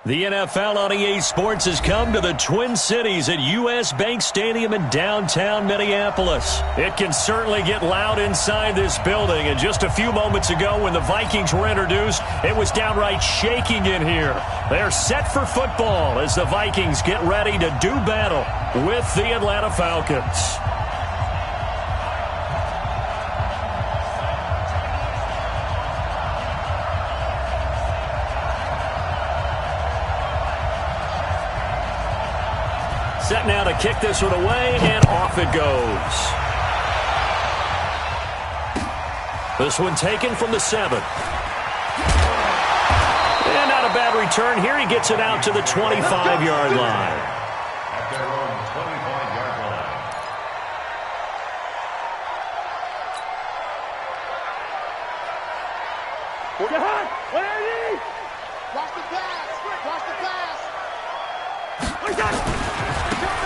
The NFL on EA Sports has come to the Twin Cities at U.S. Bank Stadium in downtown Minneapolis. It can certainly get loud inside this building, and just a few moments ago when the Vikings were introduced, it was downright shaking in here. They're set for football as the Vikings get ready to do battle with the Atlanta Falcons. Set now to kick this one away, and off it goes. This one taken from the 7. And not a bad return here. He gets it out to the 25-yard line. At their own 25-yard line. Watch the pass. Watch the pass.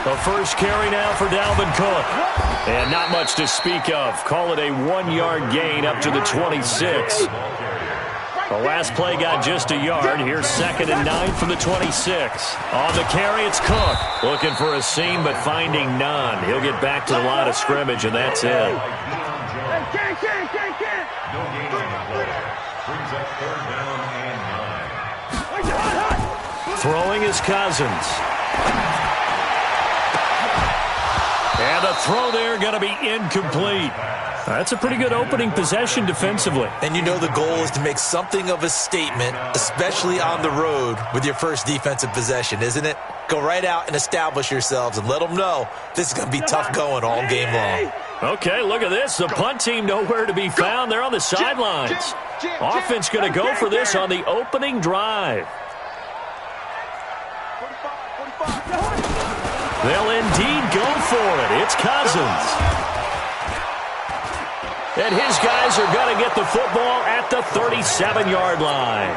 The first carry now for Dalvin Cook. And not much to speak of. Call it a 1-yard gain up to the 26. The last play got just a yard. Here's 2nd and 9 from the 26. On the carry, it's Cook. Looking for a seam, but finding none. He'll get back to the line of scrimmage, and that's it. No gain on the play. Brings up 3rd down and 9. Throwing is Cousins. And the throw there going to be incomplete. That's a pretty good opening possession defensively. And you know the goal is to make something of a statement, especially on the road with your first defensive possession, isn't it? Go right out and establish yourselves and let them know this is going to be tough going all game long. Okay, look at this. The punt team nowhere to be found. They're on the sidelines. Offense going to go for this on the opening drive. They'll indeed go for it. It's Cousins. And his guys are going to get the football at the 37-yard line.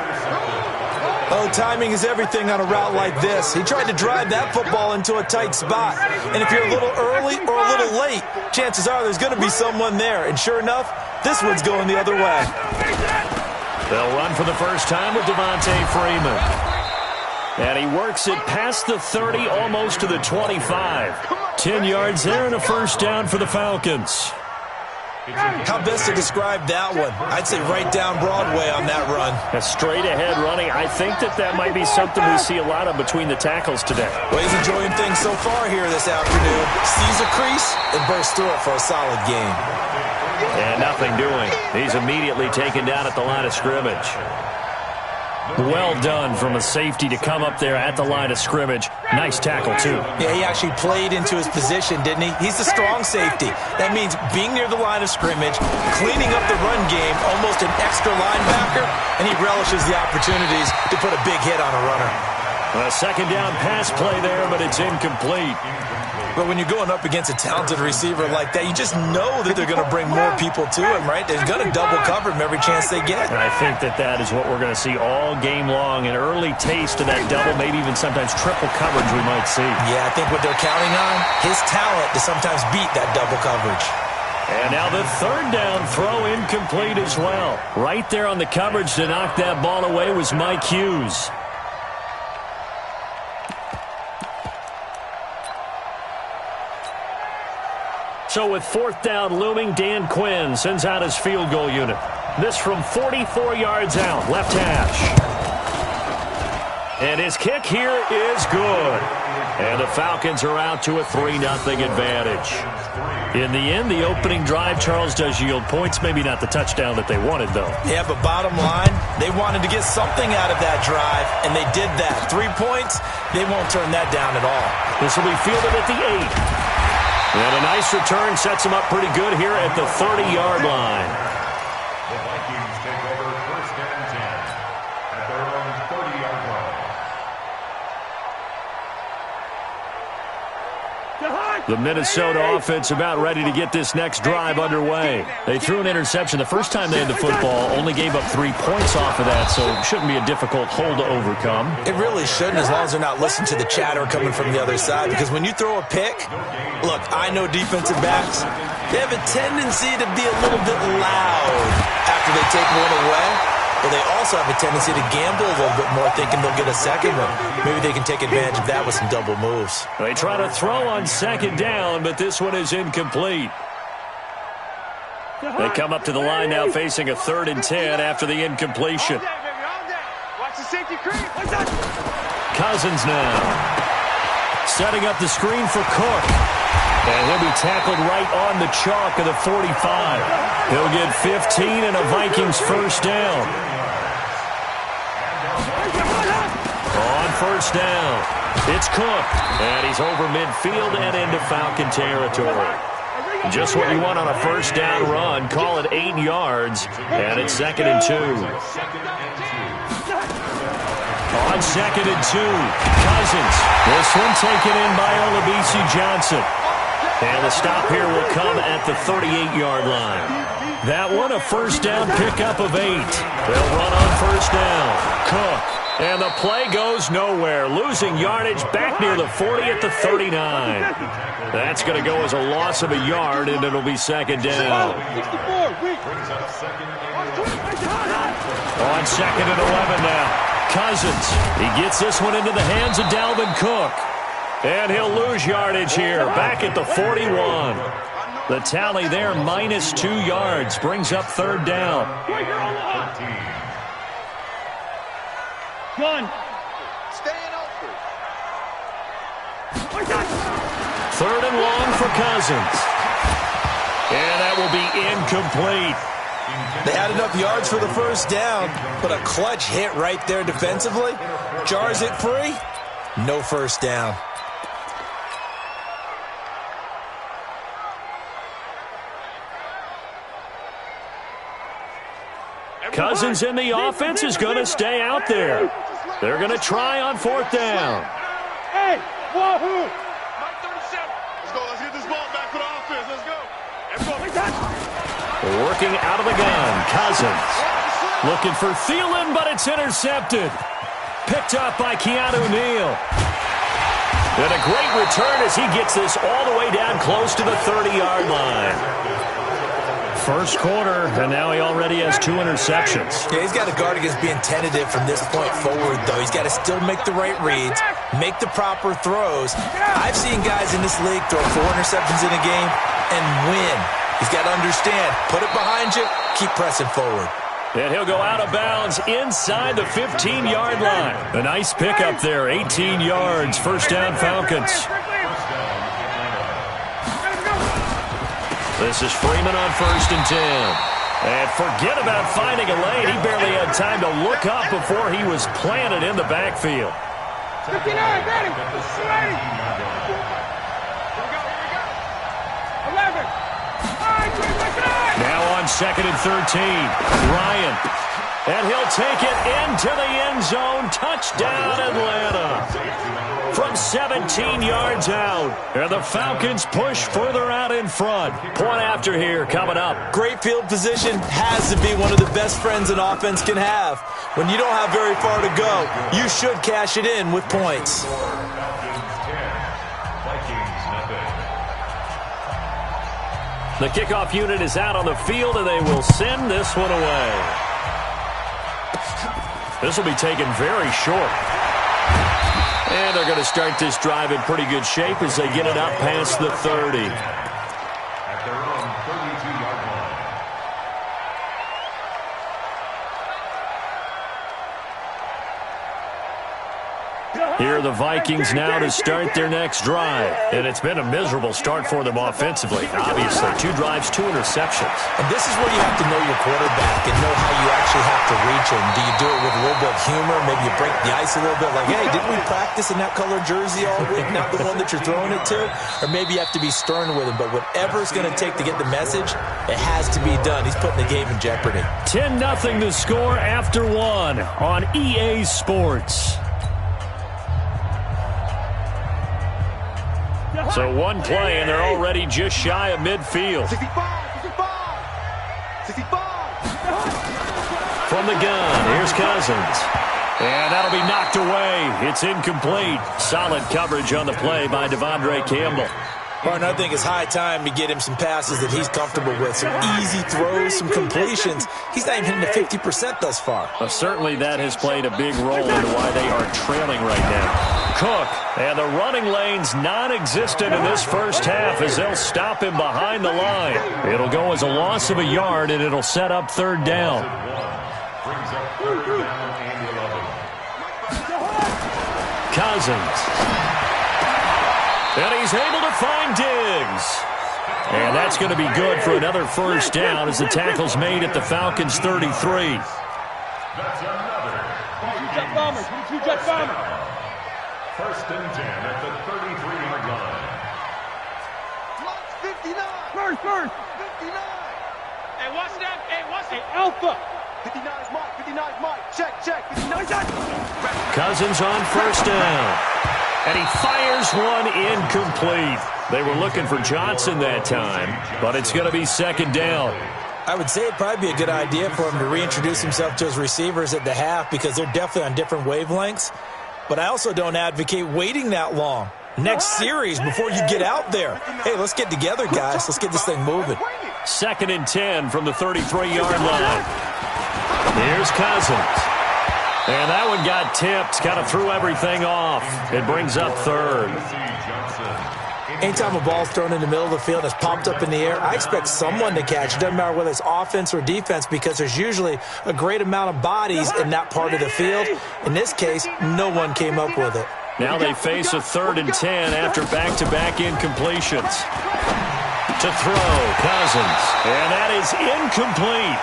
Oh, timing is everything on a route like this. He tried to drive that football into a tight spot. And if you're a little early or a little late, chances are there's going to be someone there. And sure enough, this one's going the other way. They'll run for the first time with Devontae Freeman. And he works it past the 30, almost to the 25. 10 yards there and a first down for the Falcons. How best to describe that one? I'd say right down Broadway on that run. A straight-ahead running. I think that might be something we see a lot of between the tackles today. Well, he's enjoying things so far here this afternoon. Sees a crease and bursts through it for a solid gain. And nothing doing. He's immediately taken down at the line of scrimmage. Well done from a safety to come up there at the line of scrimmage. Nice tackle, too. Yeah, he actually played into his position, didn't he? He's the strong safety. That means being near the line of scrimmage, cleaning up the run game, almost an extra linebacker, and he relishes the opportunities to put a big hit on a runner. A second down pass play there, but it's incomplete. But when you're going up against a talented receiver like that, you just know that they're going to bring more people to him, right? They're going to double cover him every chance they get. And I think that is what we're going to see all game long. An early taste of that double, maybe even sometimes triple coverage we might see. Yeah, I think what they're counting on, his talent to sometimes beat that double coverage. And now the third down throw incomplete as well. Right there on the coverage to knock that ball away was Mike Hughes. So with 4th down looming, Dan Quinn sends out his field goal unit. This from 44 yards out, left hash. And his kick here is good. And the Falcons are out to a 3-0 advantage. In the end, the opening drive, Charles, does yield points. Maybe not the touchdown that they wanted, though. Yeah, but bottom line, they wanted to get something out of that drive, and they did that. 3 points, they won't turn that down at all. This will be fielded at the 8. And a nice return sets him up pretty good here at the 30-yard line. The Vikings take over 1st and 10 at their own 30-yard line. The Minnesota offense about ready to get this next drive underway. They threw an interception the first time they had the football, only gave up 3 points off of that, so it shouldn't be a difficult hole to overcome. It really shouldn't, as long as they're not listening to the chatter coming from the other side, because when you throw a pick, look, I know defensive backs, they have a tendency to be a little bit loud after they take one away. Well, they also have a tendency to gamble a little bit more, thinking they'll get a second one. Maybe they can take advantage of that with some double moves. They try to throw on second down, but this one is incomplete. They come up to the line now facing a 3rd and 10 after the incompletion. Cousins now setting up the screen for Cook. And he'll be tackled right on the chalk of the 45. He'll get 15 and a Vikings first down. On first down, it's Cook. And he's over midfield and into Falcon territory. Just what you want on a first down run. Call it 8 yards, and it's 2nd and 2. On 2nd and 2, Cousins. This one taken in by Olabisi Johnson. And the stop here will come at the 38-yard line. That one a first down pickup of 8. They'll run on first down. Cook. And the play goes nowhere. Losing yardage back near the 40 at the 39. That's going to go as a loss of a yard, and it'll be 2nd down. On 2nd and 11 now. Cousins. He gets this one into the hands of Dalvin Cook. And he'll lose yardage here. Back at the 41. The tally there, minus 2 yards. Brings up 3rd down. Gun. Staying open. 3rd and long for Cousins. And that will be incomplete. They had enough yards for the first down, but a clutch hit right there defensively. Jars it free. No first down. Cousins in the offense is going to stay out there. They're going to try on 4th down. Hey, wahoo! Mike 37. Let's go. Let's get this ball back for the offense. Let's go. Working out of the gun. Cousins looking for Thielen, but it's intercepted. Picked up by Keanu Neal. And a great return as he gets this all the way down close to the 30-yard line. First quarter, and now he already has 2 interceptions. Yeah, he's got to guard against being tentative from this point forward, though. He's got to still make the right reads, make the proper throws. I've seen guys in this league throw 4 interceptions in a game and win. He's got to understand, put it behind you, keep pressing forward. And he'll go out of bounds inside the 15-yard line. A nice pickup there, 18 yards, first down Falcons. This is Freeman on 1st and 10. And forget about finding a lane. He barely had time to look up before he was planted in the backfield. 59, ready. 11. Now on 2nd and 13. Ryan. And he'll take it into the end zone. Touchdown, Atlanta. From 17 yards out. And the Falcons push further out in front. Point after here coming up. Great field position has to be one of the best friends an offense can have. When you don't have very far to go, you should cash it in with points. The kickoff unit is out on the field, and they will send this one away. This will be taken very short. And they're going to start this drive in pretty good shape as they get it up past the 30. At their own 32-yard line. Here are the Vikings now to start their next drive. And it's been a miserable start for them offensively. Obviously, 2 drives, 2 interceptions. And this is where you have to know your quarterback and know how you actually have to reach him. Do you do it with a little bit of humor? Maybe you break the ice a little bit like, hey, didn't we practice in that color jersey all week, not the one that you're throwing it to? Or maybe you have to be stern with him. But whatever it's going to take to get the message, it has to be done. He's putting the game in jeopardy. 10-0 the score after 1 on EA Sports. So 1 play, and they're already just shy of midfield. 65. From the gun, here's Cousins. And that'll be knocked away. It's incomplete. Solid coverage on the play by Devondre Campbell. Partner, I think it's high time to get him some passes that he's comfortable with, some easy throws, some completions. He's not even hitting the 50% thus far. Well, certainly that has played a big role into why they are trailing right now. Cook, and the running lane's non-existent in this first half as they'll stop him behind the line. It'll go as a loss of a yard, and it'll set up third down. Brings up third down and 11. Cousins. And he's able to find Diggs. And that's going to be good for another first down as the tackle's made at the Falcons' 33. That's another Vikings. First and 10 at the 33-yard line. 59. First. 59. Hey, what's that? Hey, what's it? Alpha. 59 is Mike. 59 is Mike. Check. 59 is Cousins on first down. And he fires one incomplete. They were looking for Johnson that time, but it's going to be second down. I would say it'd probably be a good idea for him to reintroduce himself to his receivers at the half because they're definitely on different wavelengths. But I also don't advocate waiting that long. Next series before you get out there. Hey, let's get together, guys. Let's get this thing moving. Second and 10 from the 33-yard line. Here's Cousins. And that one got tipped, kind of threw everything off. It brings up third. Anytime a ball's thrown in the middle of the field and it's popped up in the air, I expect someone to catch it. Doesn't matter whether it's offense or defense because there's usually a great amount of bodies in that part of the field. In this case, no one came up with it. Now they face a third and 10 after back-to-back incompletions. To throw, Cousins. And that is incomplete.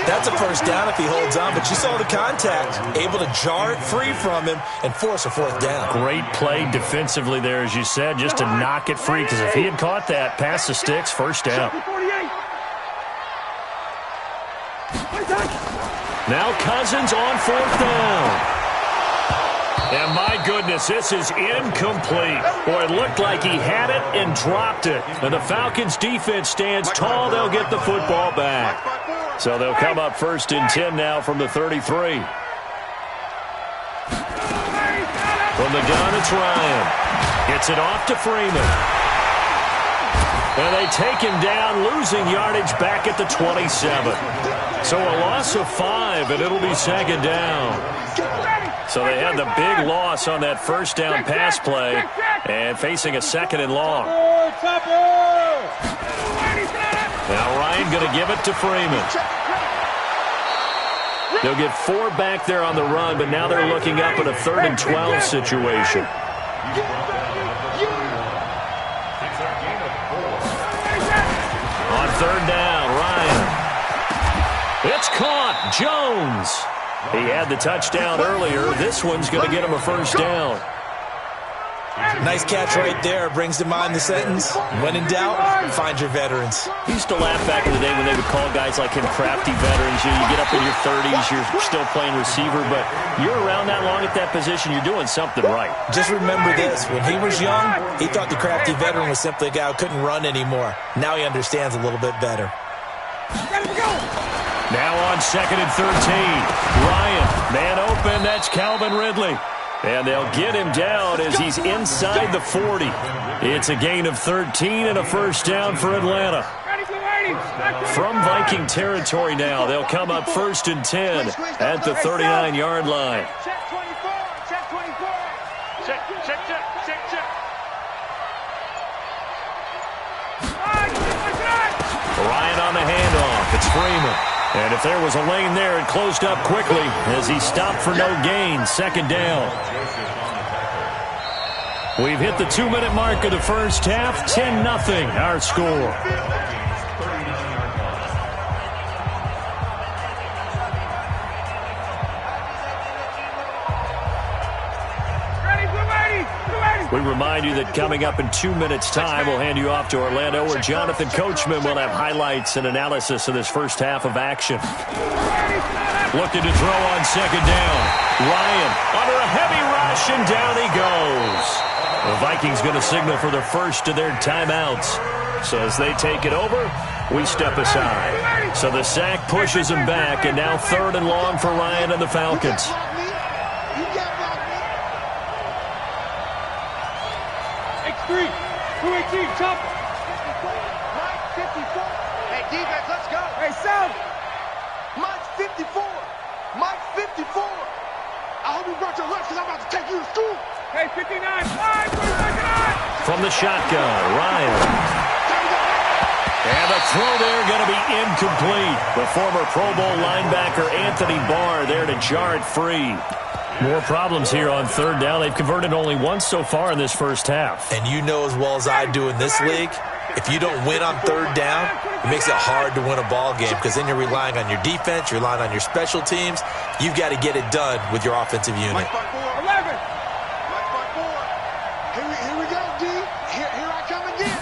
That's a first down if he holds on, but you saw the contact. Able to jar it free from him and force a fourth down. Great play defensively there, as you said, just to knock it free, because if he had caught that, past the sticks, first down. Now Cousins on fourth down. And my goodness, this is incomplete. Boy, it looked like he had it and dropped it. And the Falcons defense stands tall. They'll get the football back. So they'll come up first and 10 now from the 33. From the gun, it's Ryan. Gets it off to Freeman. And they take him down, losing yardage back at the 27. So a loss of 5, and it'll be second down. So they had the big loss on that first down pass play and facing a second and long. Now Ryan going to give it to Freeman. They'll get 4 back there on the run, but now they're looking up at a 3rd and 12 situation. On third down, Ryan. It's caught. Jones. He had the touchdown earlier. This one's going to get him a first down. Nice catch right there. Brings to mind the sentence, when in doubt, find your veterans. He used to laugh back in the day when they would call guys like him crafty veterans. You get up in your 30s, you're still playing receiver, but you're around that long at that position, you're doing something right. Just remember this. When he was young, he thought the crafty veteran was simply a guy who couldn't run anymore. Now he understands a little bit better. Now on 2nd and 13. Ryan, man open, that's Calvin Ridley. And they'll get him down as he's inside the 40. It's a gain of 13 and a first down for Atlanta. From Viking territory now, they'll come up first and 10 at the 39-yard line. Check 24. Check 24. Check. Ryan on the handoff. It's Freeman. And if there was a lane there, it closed up quickly as he stopped for no gain. Second down. We've hit the 2-minute mark of the first half. 10-0 our score. We remind you that coming up in 2 minutes' time, we'll hand you off to Orlando, where Jonathan Coachman will have highlights and analysis of this first half of action. Looking to throw on second down. Ryan under a heavy rush, and down he goes. The Vikings going to signal for the first of their timeouts. So as they take it over, we step aside. So the sack pushes him back, and now 3rd and long for Ryan and the Falcons. 218, chop. Mike, 54. Hey, defense, let's go. Hey, Sam. Mike's 54. Mike's 54. I hope you brought your lunch because I'm about to take you to school. Hey, 59. 5, From the shotgun, Ryan. And the throw there going to be incomplete. The former Pro Bowl linebacker Anthony Barr there to jar it free. More problems here on third down. They've converted only once so far in this first half. And you know as well as I do in this league, if you don't win on third down, it makes it hard to win a ball game because then you're relying on your defense, you're relying on your special teams. You've got to get it done with your offensive unit. 11. Here we go, D. Here I come again.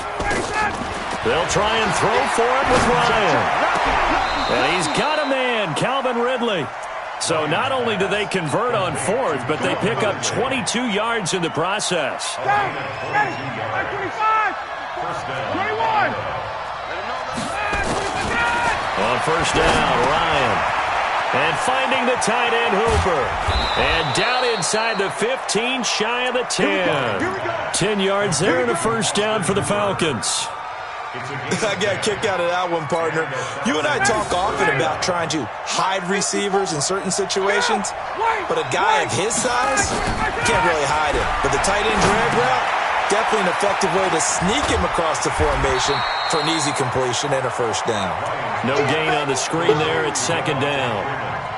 They'll try and throw for it with Ryan. And he's got a man, Calvin Ridley. So not only do they convert on fourth, but they pick up 22 yards in the process. 25. 21. On first down, Ryan. And finding the tight end, Hooper. And down inside the 15, shy of the 10. 10 yards there and a first down for the Falcons. I got a kick out of that one, partner. You and I talk often about trying to hide receivers in certain situations, but a guy of his size, you can't really hide him. But the tight end drag route, definitely an effective way to sneak him across the formation for an easy completion and a first down. No gain on the screen there. It's second down.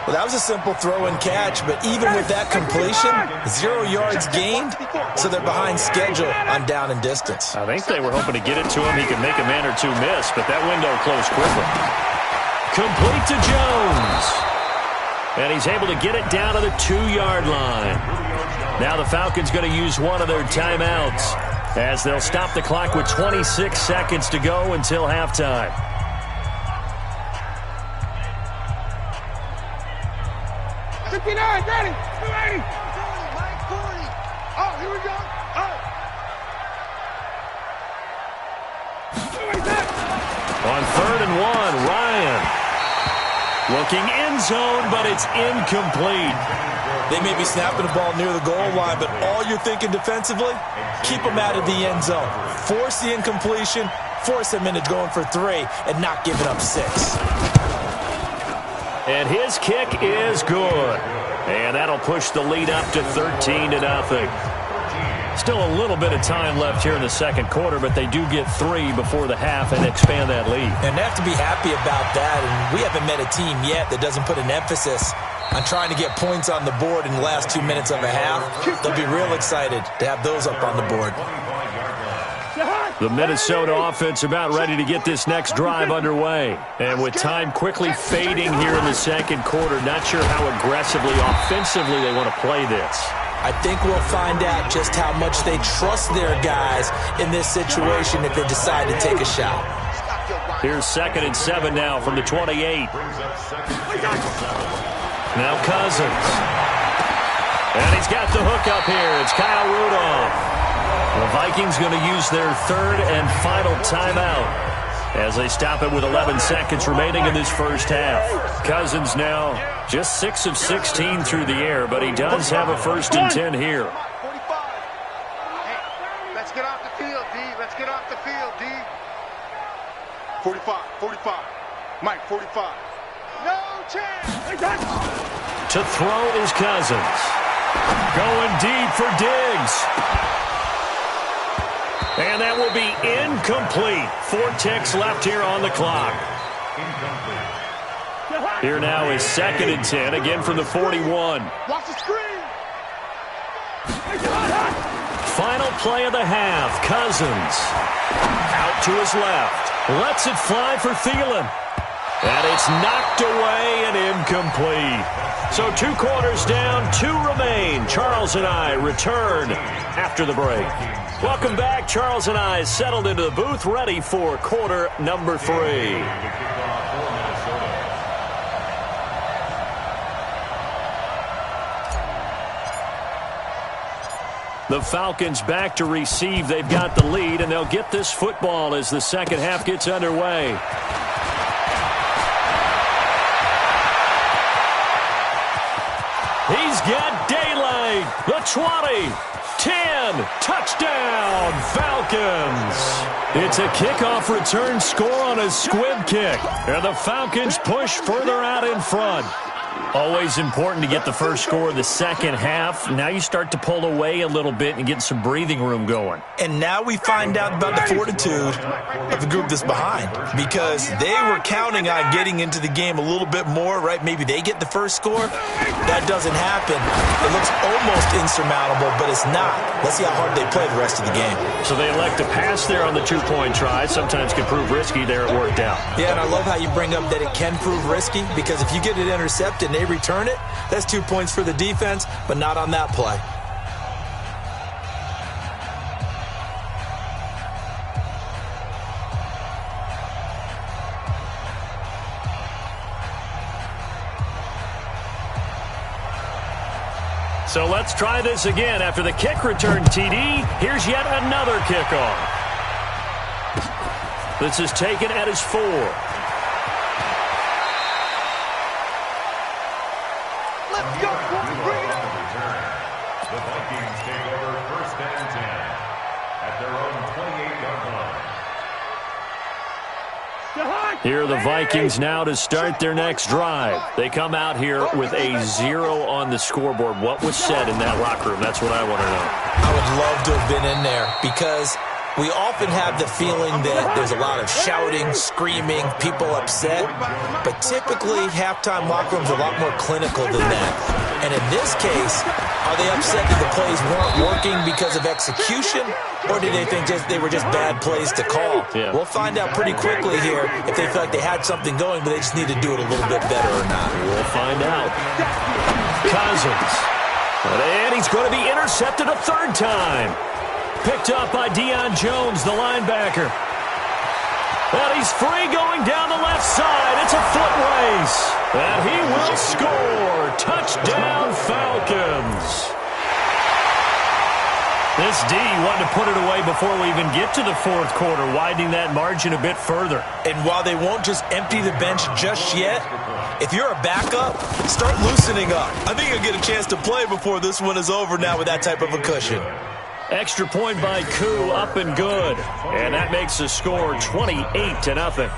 Well, that was a simple throw and catch, but even with that completion, 0 yards gained, so they're behind schedule on down and distance. I think they were hoping to get it to him. He could make a man or two miss, but that window closed quickly. Complete to Jones. And he's able to get it down to the 2-yard line. Now the Falcons going to use one of their timeouts as they'll stop the clock with 26 seconds to go until halftime. Ready. 280. Mike 40. Oh, here we go. On third and one, Ryan. Looking end zone, but it's incomplete. They may be snapping the ball near the goal line, but all you're thinking defensively, keep them out of the end zone. Force the incompletion, force them into going for 3, and not giving up 6. And his kick is good. And that'll push the lead up to 13-0. Still a little bit of time left here in the second quarter, but they do get 3 before the half and expand that lead. And they have to be happy about that. And we haven't met a team yet that doesn't put an emphasis on trying to get points on the board in the last 2 minutes of a half. They'll be real excited to have those up on the board. The Minnesota offense about ready to get this next drive underway. And with time quickly fading here in the second quarter, not sure how aggressively, offensively they want to play this. I think we'll find out just how much they trust their guys in this situation if they decide to take a shot. Here's 2nd and 7 now from the 28. Now Cousins. And he's got the hook up here. It's Kyle Rudolph. The Vikings going to use their third and final timeout as they stop it with 11 seconds remaining in this first half. Cousins now just 6 of 16 through the air, but he does have a 1st and 10 here. 45. Hey, let's get off the field, D. Let's get off the field, D. 45, 45. Mike, 45. No chance. To throw is Cousins. Going deep for Diggs. And that will be incomplete. 4 ticks left here on the clock. Here now is 2nd and 10, again from the 41. Watch the screen. Final play of the half. Cousins out to his left. Lets it fly for Thielen. And it's knocked away and incomplete. So 2 quarters down, 2 remain. Charles and I return after the break. Welcome back. Charles and I settled into the booth, ready for quarter number 3. The Falcons back to receive. They've got the lead, and they'll get this football as the second half gets underway. He's got daylight. the 20, 10, touchdown, Falcons. It's a kickoff return score on a squib kick, and the Falcons push further out in front. Always important to get the first score of the second half. Now you start to pull away a little bit and get some breathing room going. And now we find out about the fortitude of the group that's behind, because they were counting on getting into the game a little bit more, right? Maybe they get the first score. That doesn't happen. It looks almost insurmountable, but it's not. Let's see how hard they play the rest of the game. So they elect to pass there on the two-point try. Sometimes can prove risky. There it worked out. Yeah, and I love how you bring up that it can prove risky, because if you get it intercepted and they return it, that's 2 points for the defense, but not on that play. So let's try this again. After the kick return TD, here's yet another kickoff. This is taken at his 4. Let's go. Bring it up. The Vikings take over 1st and 10 at their own 28-yard line. Here are the Vikings now to start their next drive. They come out here with a 0 on the scoreboard. What was said in that locker room? That's what I want to know. I would love to have been in there, because we often have the feeling that there's a lot of shouting, screaming, people upset, but typically halftime locker rooms are a lot more clinical than that. And in this case, are they upset that the plays weren't working because of execution, or do they think they were just bad plays to call? Yeah. We'll find out pretty quickly here if they feel like they had something going, but they just need to do it a little bit better or not. We'll find out. Cousins. And he's going to be intercepted a 3rd time. Picked up by Deion Jones, the linebacker. And he's free going down the left side. It's a foot race. And he will score. Touchdown, Falcons. This D wanted to put it away before we even get to the 4th quarter, widening that margin a bit further. And while they won't just empty the bench just yet, if you're a backup, start loosening up. I think you'll get a chance to play before this one is over now with that type of a cushion. Extra point by Koo, up and good. And that makes the score 28-0.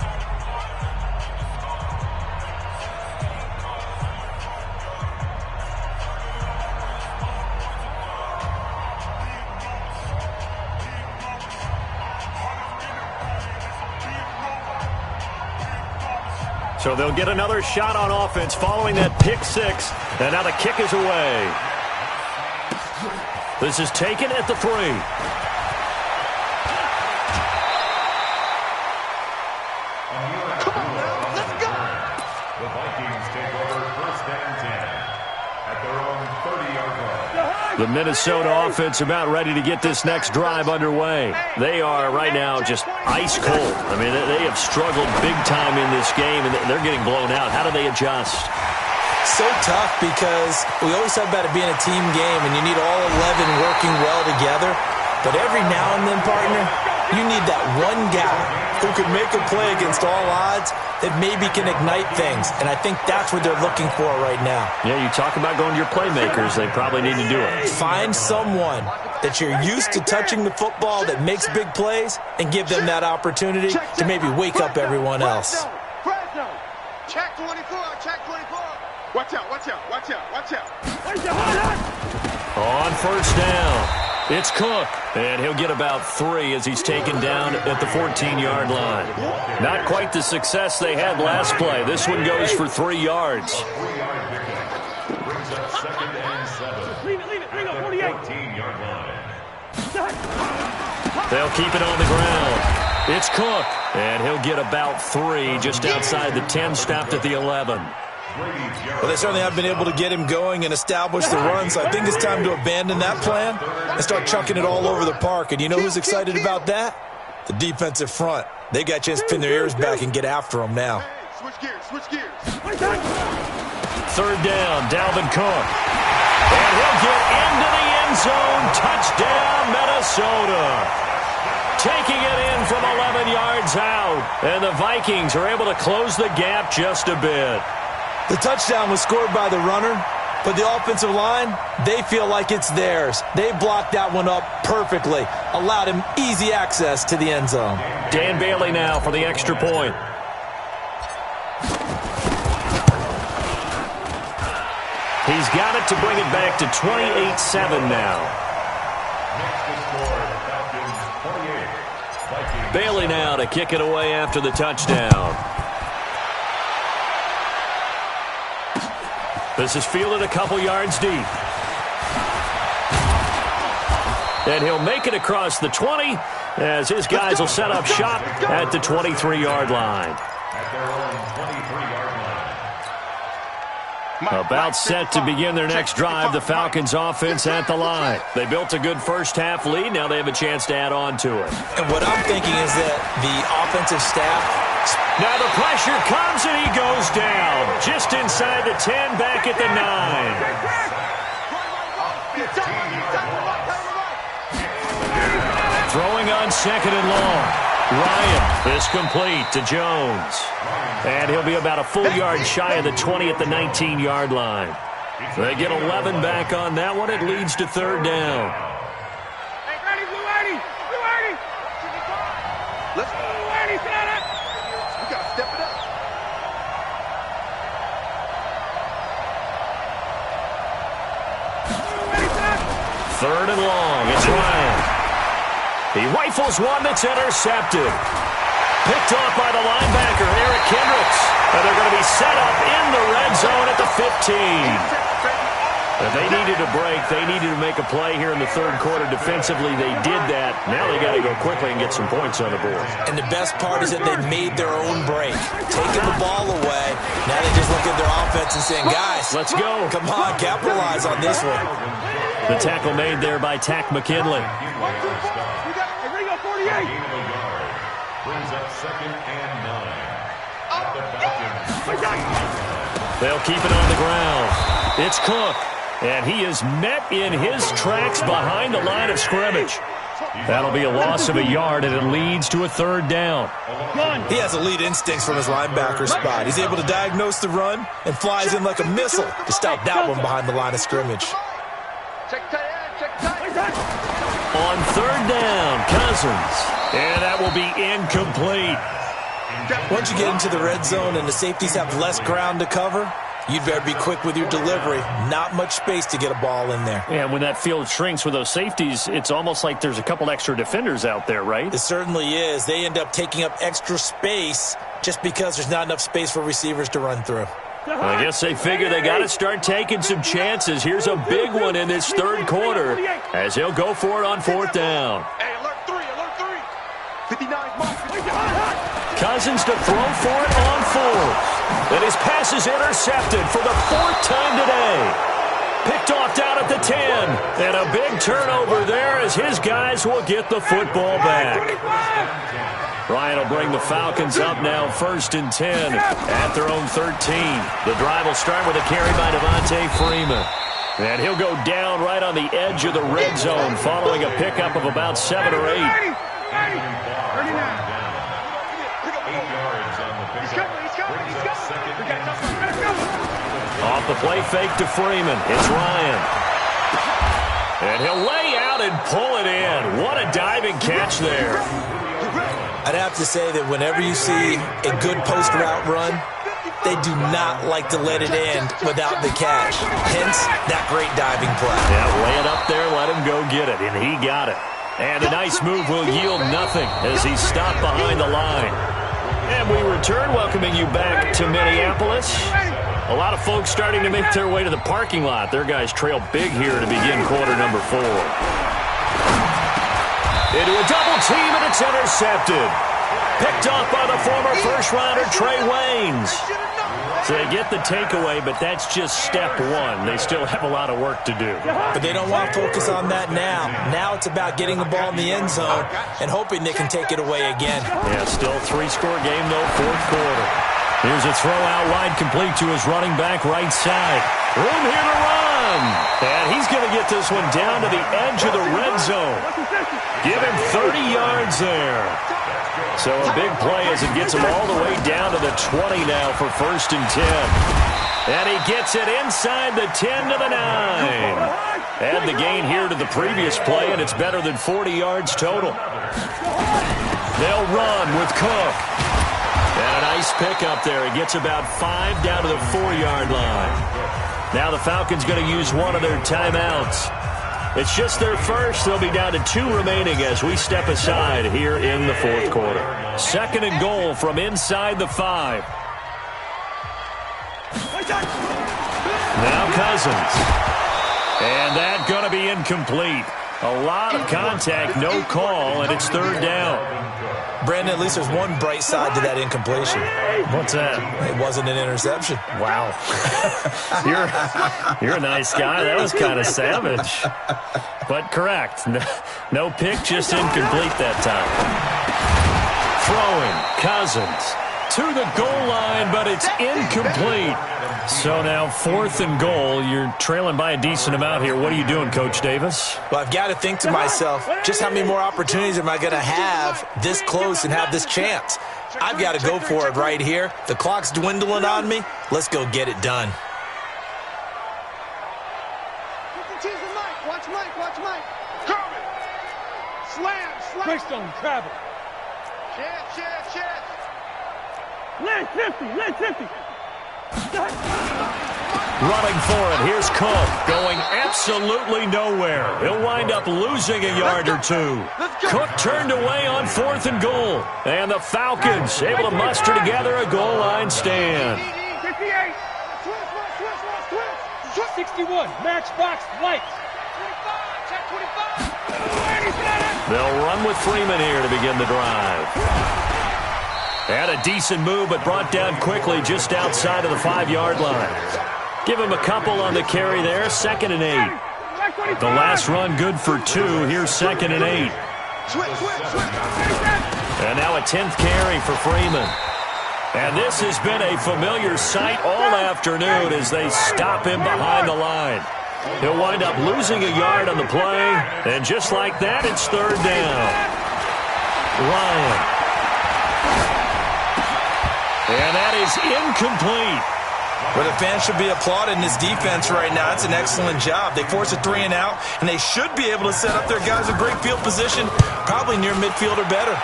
So they'll get another shot on offense following that pick 6. And now the kick is away. This is taken at the 3. Come on now, let's go. The Vikings take over 1st and 10 at their own 30-yard line. The Minnesota offense about ready to get this next drive underway. They are right now just ice cold. I mean, they have struggled big time in this game, and they're getting blown out. How do they adjust? So tough, because we always talk about it being a team game, and you need all 11 working well together. But every now and then, partner, you need that one guy who can make a play against all odds that maybe can ignite things. And I think that's what they're looking for right now. Yeah, you talk about going to your playmakers. They probably need to do it. Find someone that you're used to touching the football that makes big plays and give them that opportunity to maybe wake up everyone else. Check 24, check 24. Watch out, watch out, watch out, watch out. On 1st down, it's Cook, and he'll get about 3 as he's taken down at the 14-yard line. Not quite the success they had last play. This one goes for 3 yards. 3-yard pickup brings up 2nd and 7. Leave it, bring up 48. 14-yard line. They'll keep it on the ground. It's Cook, and he'll get about 3 just outside the 10, stopped at the 11. Well, they certainly have been able to get him going and establish the run, so I think it's time to abandon that plan and start chucking it all over the park. And you know who's excited about that? The defensive front. They got a chance to pin their ears back and get after him now. Switch gears, switch gears. 3rd down, Dalvin Cook. And he'll get into the end zone. Touchdown, Minnesota. Taking it in from 11 yards out. And the Vikings are able to close the gap just a bit. The touchdown was scored by the runner, But the offensive line, they feel like it's theirs. They blocked that one up perfectly, allowed him easy access to the end zone. Dan Bailey now for the extra point. He's got it to bring it back to 28-7 now. Bailey now to kick it away after the touchdown. This is fielded a couple yards deep. And he'll make it across the 20 as his guys will set up shop at the 23-yard line. At their own 23-yard line. About set to begin their next drive, the Falcons offense at the line. They built a good first-half lead. Now they have a chance to add on to it. And what I'm thinking is that the offensive staff... Now the pressure comes and he goes down. Just inside the 10, back at the 9. Throwing on second and long. Ryan is complete to Jones. And he'll be about a full yard shy of the 20 at the 19-yard line. They get 11 back on that one. It leads to third down. Hey, ready, Blue 80. Blue 80. Let's go. Blue 80, set it. We got to step it up. Third and long. It's Ryan. He rifles one that's intercepted. Picked off by the linebacker, Eric Kendricks. And they're going to be set up in the red zone at the 15. If they needed a break, they needed to make a play here in the third quarter. Defensively, they did that. Now they got to go quickly and get some points on the board. And the best part is that they made their own break. Taking the ball away. Now they just look at their offense and saying, guys, let's go. Come on, capitalize on this one. The tackle made there by Tack McKinley. Brings up second and 9. At the Falcons. They'll keep it on the ground. It's Cook. And he is met in his tracks behind the line of scrimmage. That'll be a loss of a yard, and it leads to a third down. He has elite instincts from his linebacker spot. He's able to diagnose the run and flies in like a missile to stop that one behind the line of scrimmage. On third down, Cousins. And that will be incomplete. Once you get into the red zone and the safeties have less ground to cover, you'd better be quick with your delivery. Not much space to get a ball in there. Yeah, when that field shrinks with those safeties, it's almost like there's a couple extra defenders out there, right? It certainly is. They end up taking up extra space just because there's not enough space for receivers to run through. I guess they figure they got to start taking some chances. Here's a big one in this third quarter as he'll go for it on fourth down. Hey, alert 3, alert 3. 59 mark. Cousins to throw for it on fourth. And his pass is intercepted for the fourth time today. Picked off down at the 10. And a big turnover there as his guys will get the football back. Ryan will bring the Falcons up now first and 10 at their own 13. The drive will start with a carry by Devontae Freeman. And he'll go down right on the edge of the red zone following a pickup of about 7 or 8. 8 yards on the pickup. Brings up second and 2. Off the play fake to Freeman. It's Ryan. And he'll lay out and pull it in. What a diving catch there. I'd have to say that whenever you see a good post route run, they do not like to let it end without the catch. Hence, that great diving play. Yeah, lay it up there, let him go get it, and he got it. And a nice move will yield nothing as he's stopped behind the line. And we return, welcoming you back to Minneapolis. A lot of folks starting to make their way to the parking lot. Their guys trail big here to begin quarter number 4. Into a double team, and it's intercepted. Picked off by the former first-rounder Trey Waynes. So they get the takeaway, but that's just step one. They still have a lot of work to do. But they don't want to focus on that now. Now it's about getting the ball in the end zone and hoping they can take it away again. Yeah, still 3-score game, though, fourth quarter. Here's a throw out wide, complete to his running back right side. Room here to run. And he's going to get this one down to the edge of the red zone. Give him 30 yards there. So a big play as it gets him all the way down to the 20 now for first and 10. And he gets it inside the 10 to the 9. Add the gain here to the previous play, and it's better than 40 yards total. They'll run with Cook. And a nice pickup there. He gets about 5 down to the 4-yard line. Now the Falcons going to use one of their timeouts. It's just their first. They'll be down to 2 remaining as we step aside here in the fourth quarter. 2nd and goal from inside the 5. Now Cousins. And that's going to be incomplete. A lot of contact, no call, and it's 3rd down. Brandon, at least there's one bright side to that incompletion. What's that? It wasn't an interception. Wow. You're a nice guy. That was kind of savage. But correct. No pick, just incomplete that time. Throwing, Cousins to the goal line, but it's incomplete. So now 4th and goal. You're trailing by a decent amount here. What are you doing, Coach Davis? Well, I've got to think to myself, just how many more opportunities am I going to have this close and have this chance? I've got to go for it right here. The clock's dwindling on me. Let's go get it done. Watch Mike. Coming. Slam. Greystone, travel. Chance. Leg 50. Running for it. Here's Cook going absolutely nowhere. He'll wind up losing a yard or 2. Cook turned away on 4th and goal. And the Falcons able to muster together a goal line stand. 58. 61. Matchbox lights. 25. They'll run with Freeman here to begin the drive. And a decent move, but brought down quickly just outside of the 5-yard line. Give him a couple on the carry there. 2nd and 8. The last run good for 2. Here's 2nd and 8. And now a 10th carry for Freeman. And this has been a familiar sight all afternoon as they stop him behind the line. He'll wind up losing a yard on the play. And just like that, it's 3rd down. Ryan. And that is incomplete. Well, the fans should be applauding this defense right now. It's an excellent job. They force a 3 and out, and they should be able to set up their guys in great field position, probably near midfield or better.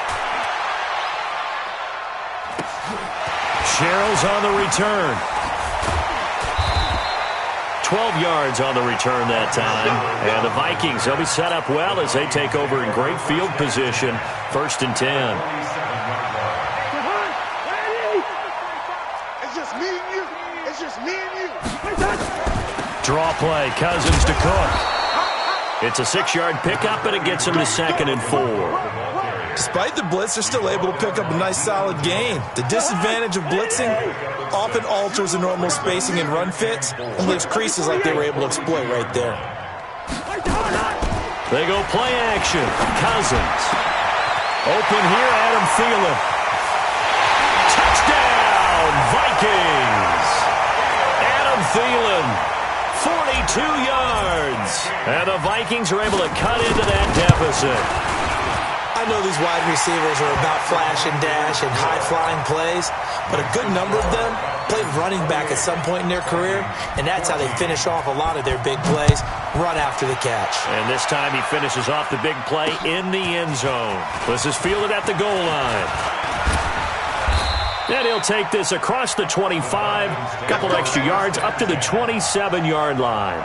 Sherrill's on the return. 12 yards on the return that time. And the Vikings, they'll be set up well as they take over in great field position. 1st and 10. Draw play, Cousins to Cook. It's a 6-yard pickup, and it gets him to 2nd and 4. Despite the blitz, they're still able to pick up a nice solid gain. The disadvantage of blitzing often alters the normal spacing and run fits and leaves creases like they were able to exploit right there. They go play action. Cousins. Open here, Adam Thielen. Touchdown, Vikings. Adam Thielen. 42 yards. And the Vikings are able to cut into that deficit. I know these wide receivers are about flash and dash and high-flying plays, but a good number of them played running back at some point in their career, and that's how they finish off a lot of their big plays, run after the catch. And this time he finishes off the big play in the end zone. This is fielded at the goal line. And he'll take this across the 25, a couple extra yards, up to the 27-yard line.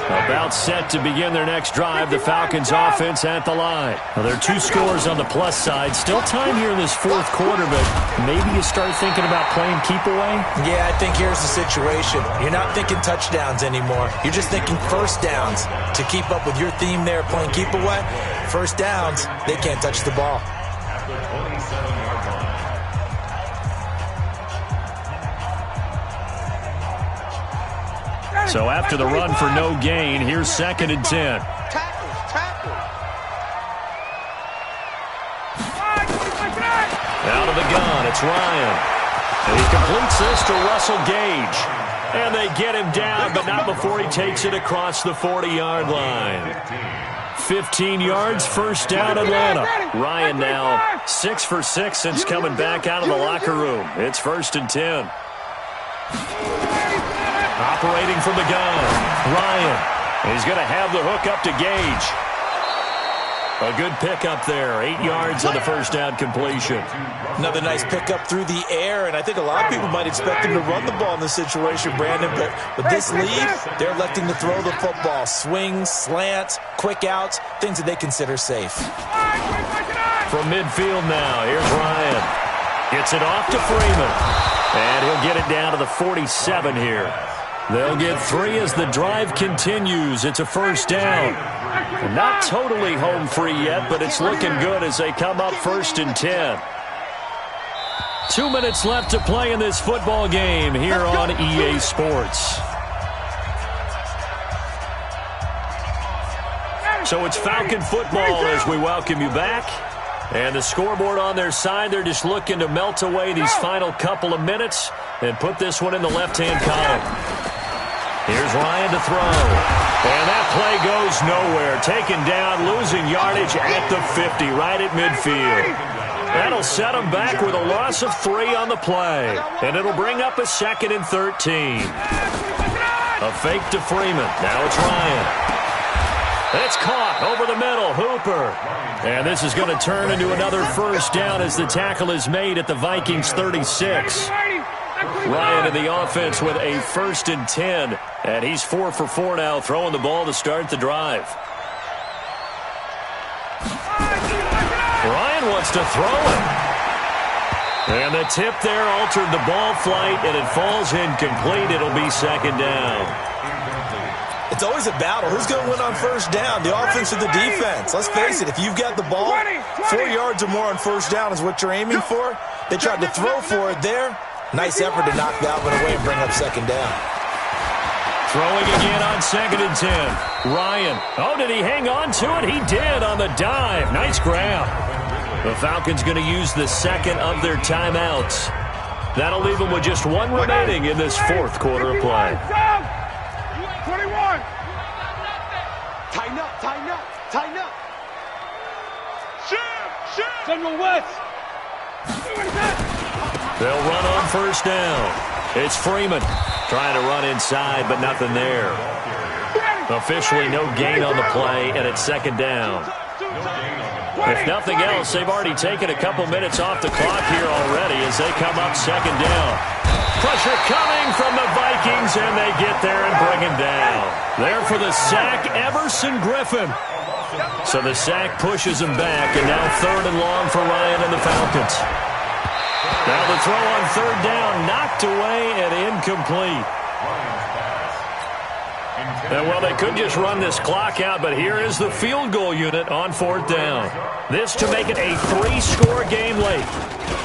About set to begin their next drive, the Falcons offense at the line. Now, there are 2 scores on the plus side. Still time here in this fourth quarter, but maybe you start thinking about playing keep away? Yeah, I think here's the situation. You're not thinking touchdowns anymore. You're just thinking first downs. To keep up with your theme there, playing keep away, first downs, they can't touch the ball. So after the run for no gain, here's 2nd and 10. Out of the gun, it's Ryan. And he completes this to Russell Gage. And they get him down, but not before he takes it across the 40-yard line. 15 yards, 1st down Atlanta. Ryan now 6 for 6 since coming back out of the locker room. It's 1st and 10. Operating from the gun, Ryan. He's going to have the hook up to Gage. A good pickup there, 8 yards on the first down completion. Another nice pickup through the air, and I think a lot of people might expect him to run the ball in this situation, Brandon, but with this lead, they're electing to throw the football. Swings, slants, quick outs, things that they consider safe. From midfield now, here's Ryan. Gets it off to Freeman, and he'll get it down to the 47 here. They'll get 3 as the drive continues. It's a first down. Not totally home free yet, but it's looking good as they come up 1st and 10. 2 minutes left to play in this football game here on EA Sports. So it's Falcon football as we welcome you back. And the scoreboard on their side, they're just looking to melt away these final couple of minutes and put this one in the left-hand column. Here's Ryan to throw. And that play goes nowhere. Taken down, losing yardage at the 50, right at midfield. That'll set them back with a loss of 3 on the play. And it'll bring up a 2nd and 13. A fake to Freeman. Now it's Ryan. It's caught over the middle. Hooper. And this is going to turn into another first down as the tackle is made at the Vikings 36. Ryan in the offense with a 1st and 10. And he's 4 for 4 now, throwing the ball to start the drive. Ryan wants to throw it. And the tip there altered the ball flight, and it falls incomplete. It'll be 2nd down. It's always a battle. Who's going to win on first down, the offense or the defense? Let's face it, if you've got the ball, 4 yards or more on first down is what you're aiming for. They tried to throw for it there. Nice effort to knock that one away and bring up 2nd down. Throwing again on 2nd and 10. Ryan. Oh, did he hang on to it? He did on the dive. Nice grab. The Falcons going to use the 2nd of their timeouts. That'll leave them with just 1 remaining in this 4th quarter of play. 21. Tighten up, tighten up, tighten up. Shoot. General West. They'll run on first down. It's Freeman trying to run inside, but nothing there. Officially no gain on the play, and it's 2nd down. If nothing else, they've already taken a couple minutes off the clock here already as they come up 2nd down. Pressure coming from the Vikings, and they get there and bring him down. There for the sack, Everson Griffin. So the sack pushes him back, and now 3rd and long for Ryan and the Falcons. Now the throw on 3rd down, knocked away and incomplete. And well, they could just run this clock out, but here is the field goal unit on 4th down. This to make it a 3-score game late.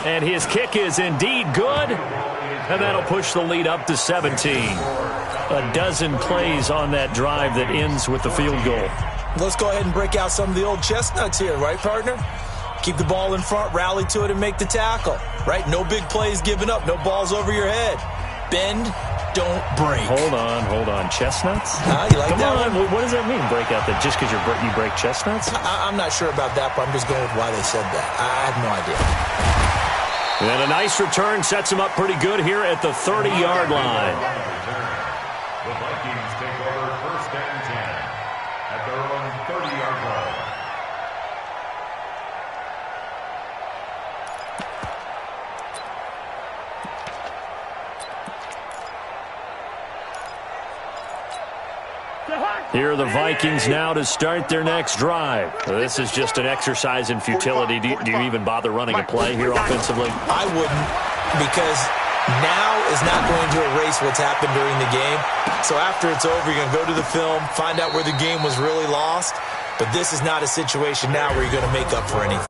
And his kick is indeed good, and that'll push the lead up to 17. A dozen plays on that drive that ends with the field goal. Let's go ahead and break out some of the old chestnuts here, right, partner? Keep the ball in front, rally to it, and make the tackle. Right? No big plays given up. No balls over your head. Bend, don't break. Hold on. Chestnuts? You like Come that on. one? What does that mean, break out? That just because you break chestnuts? I'm not sure about that, but I'm just going with why they said that. I have no idea. And a nice return sets him up pretty good here at the 30-yard line. The Vikings take over 1st and 10 at their own 30-yard line. Here are the Vikings now to start their next drive. This is just an exercise in futility. Do you even bother running a play here offensively? I wouldn't, because now is not going to erase what's happened during the game. So after it's over, you're going to go to the film, find out where the game was really lost. But this is not a situation now where you're going to make up for anything.